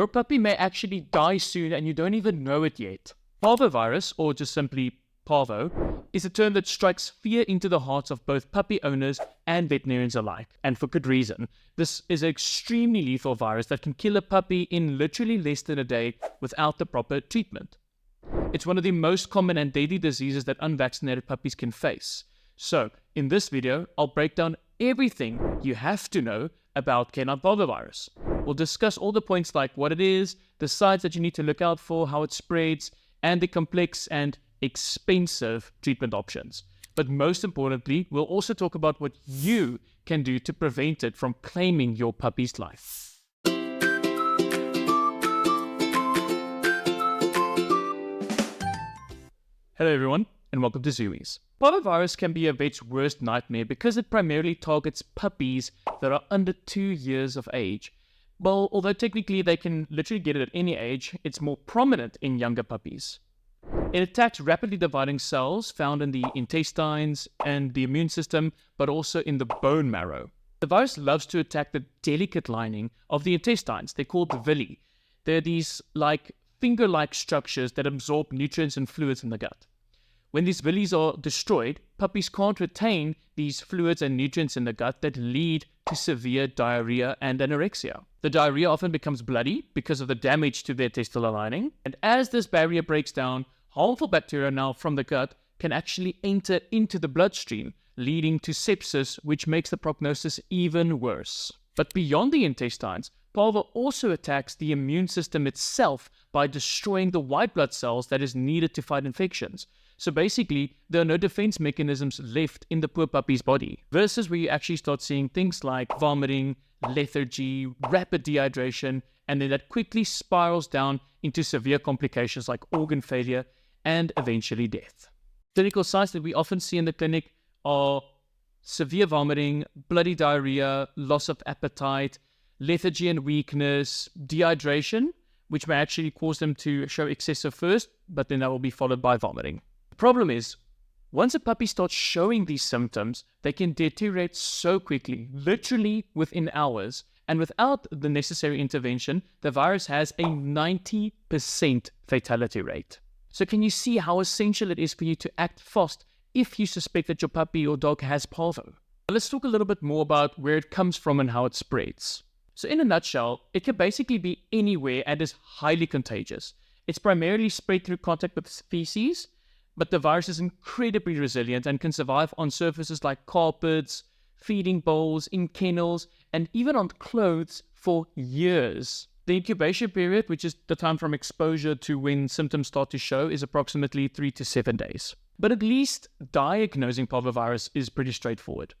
Your puppy may actually die soon and you don't even know it yet. Parvovirus, or just simply Parvo, is a term that strikes fear into the hearts of both puppy owners and veterinarians alike, and for good reason. This is an extremely lethal virus that can kill a puppy in literally less than a day without the proper treatment. It's one of the most common and deadly diseases that unvaccinated puppies can face. So, in this video, I'll break down everything you have to know about canine parvovirus. We'll discuss all the points like what it is, the signs that you need to look out for, how it spreads, and the complex and expensive treatment options. But most importantly, we'll also talk about what you can do to prevent it from claiming your puppy's life. Hello everyone, and welcome to Zoomies. Parvovirus can be a vet's worst nightmare because it primarily targets puppies that are under 2 years of age. Well, although technically they can literally get it at any age, it's more prominent in younger puppies. It attacks rapidly dividing cells found in the intestines and the immune system, but also in the bone marrow. The virus loves to attack the delicate lining of the intestines. They're called the villi. They're these finger-like structures that absorb nutrients and fluids in the gut. When these villi are destroyed, puppies can't retain these fluids and nutrients in the gut that lead to severe diarrhea and anorexia. The diarrhea often becomes bloody because of the damage to the intestinal lining, and as this barrier breaks down, harmful bacteria now from the gut can actually enter into the bloodstream, leading to sepsis, which makes the prognosis even worse. But beyond the intestines, Parvo also attacks the immune system itself by destroying the white blood cells that is needed to fight infections. So basically, there are no defense mechanisms left in the poor puppy's body, versus where you actually start seeing things like vomiting, lethargy, rapid dehydration, and then that quickly spirals down into severe complications like organ failure and eventually death. Clinical signs that we often see in the clinic are severe vomiting, bloody diarrhea, loss of appetite, lethargy and weakness, dehydration, which may actually cause them to show excessive thirst, but then that will be followed by vomiting. The problem is, once a puppy starts showing these symptoms, they can deteriorate so quickly, literally within hours, and without the necessary intervention, the virus has a 90% fatality rate. So can you see how essential it is for you to act fast if you suspect that your puppy or dog has parvo? Let's talk a little bit more about where it comes from and how it spreads. So in a nutshell, it can basically be anywhere and is highly contagious. It's primarily spread through contact with feces, but the virus is incredibly resilient and can survive on surfaces like carpets, feeding bowls, in kennels, and even on clothes for years. The incubation period, which is the time from exposure to when symptoms start to show, is approximately 3 to 7 days. But at least diagnosing parvovirus is pretty straightforward.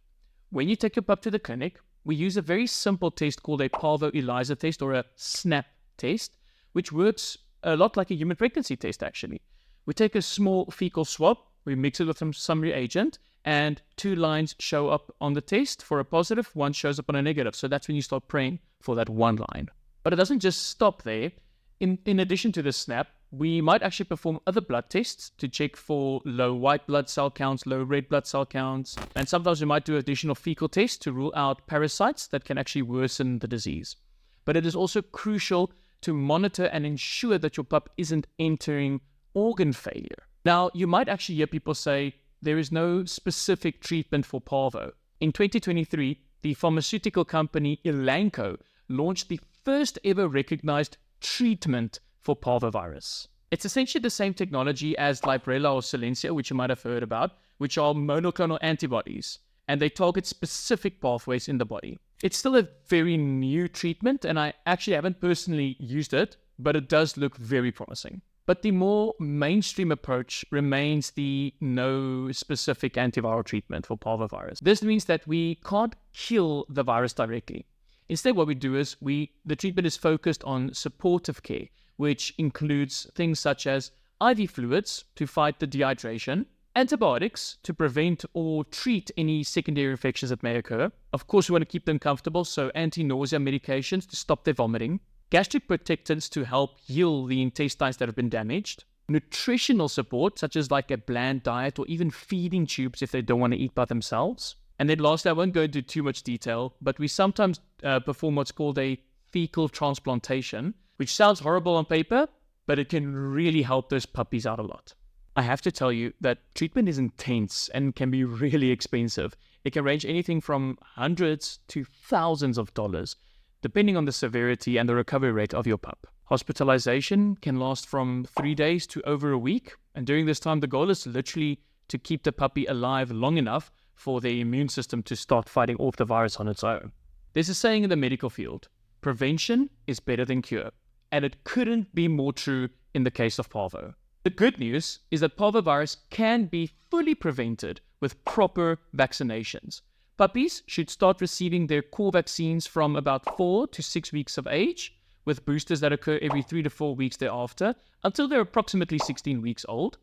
When you take your pup to the clinic, we use a very simple test called a Parvo ELISA test or a SNAP test, which works a lot like a human pregnancy test actually. We take a small fecal swab, we mix it with some reagent, and 2 lines show up on the test. For a positive, 1 shows up on a negative. So that's when you start praying for that 1 line. But it doesn't just stop there. In addition to the SNAP, we might actually perform other blood tests to check for low white blood cell counts, low red blood cell counts, and sometimes we might do additional fecal tests to rule out parasites that can actually worsen the disease. But it is also crucial to monitor and ensure that your pup isn't entering organ failure. Now, you might actually hear people say there is no specific treatment for parvo. In 2023, the pharmaceutical company Elanco launched the first ever recognized treatment for parvovirus. It's essentially the same technology as Librela or Silencia, which you might have heard about, which are monoclonal antibodies, and they target specific pathways in the body. It's still a very new treatment, and I actually haven't personally used it, but it does look very promising. But the more mainstream approach remains the no specific antiviral treatment for parvovirus. This means that we can't kill the virus directly. Instead, what we do is the treatment is focused on supportive care, which includes things such as IV fluids to fight the dehydration, antibiotics to prevent or treat any secondary infections that may occur. Of course, we want to keep them comfortable, so anti-nausea medications to stop their vomiting, gastric protectants to help heal the intestines that have been damaged, nutritional support, such as like a bland diet or even feeding tubes if they don't want to eat by themselves. And then lastly, I won't go into too much detail, but we sometimes perform what's called a fecal transplantation, which sounds horrible on paper, but it can really help those puppies out a lot. I have to tell you that treatment is intense and can be really expensive. It can range anything from hundreds to thousands of dollars, depending on the severity and the recovery rate of your pup. Hospitalization can last from 3 days to over a week, and during this time, the goal is literally to keep the puppy alive long enough for their immune system to start fighting off the virus on its own. There's a saying in the medical field, prevention is better than cure, and it couldn't be more true in the case of Parvo. The good news is that Parvovirus can be fully prevented with proper vaccinations. Puppies should start receiving their core vaccines from about 4 to 6 weeks of age, with boosters that occur every 3 to 4 weeks thereafter, until they're approximately 16 weeks old.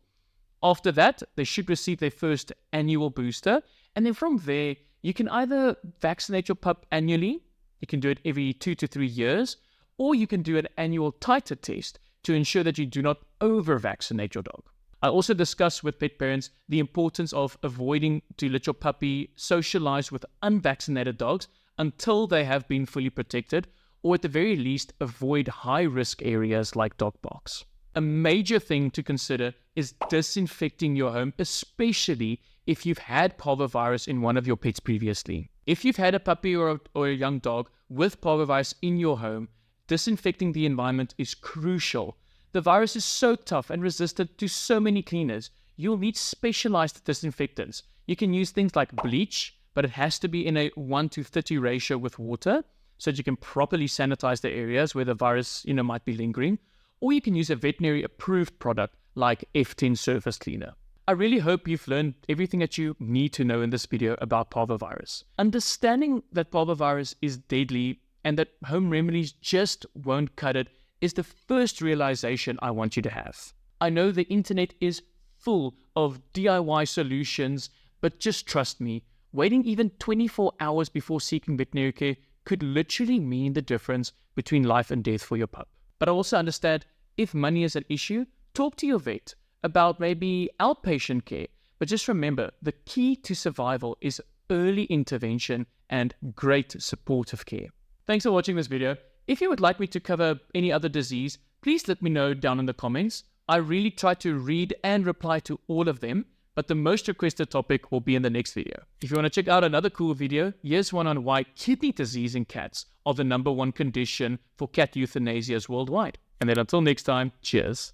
After that, they should receive their first annual booster, and then from there, you can either vaccinate your pup annually, you can do it every 2 to 3 years, or you can do an annual titer test to ensure that you do not over-vaccinate your dog. I also discuss with pet parents the importance of avoiding to let your puppy socialize with unvaccinated dogs until they have been fully protected, or at the very least, avoid high-risk areas like dog parks. A major thing to consider is disinfecting your home, especially if you've had parvovirus in one of your pets previously. If you've had a puppy or a young dog with parvovirus in your home, disinfecting the environment is crucial. The virus is so tough and resistant to so many cleaners. You'll need specialized disinfectants. You can use things like bleach, but it has to be in a 1:30 ratio with water, so that you can properly sanitize the areas where the virus, might be lingering. Or you can use a veterinary approved product like F10 surface cleaner. I really hope you've learned everything that you need to know in this video about parvovirus. Understanding that parvovirus is deadly and that home remedies just won't cut it is the first realization I want you to have. I know the internet is full of DIY solutions, but just trust me, waiting even 24 hours before seeking veterinary care could literally mean the difference between life and death for your pup. But I also understand if money is an issue, talk to your vet about maybe outpatient care. But just remember, the key to survival is early intervention and great supportive care. Thanks for watching this video. If you would like me to cover any other disease, please let me know down in the comments. I really try to read and reply to all of them, but the most requested topic will be in the next video. If you want to check out another cool video, here's one on why kidney disease in cats are the #1 condition for cat euthanasias worldwide. And then until next time, cheers.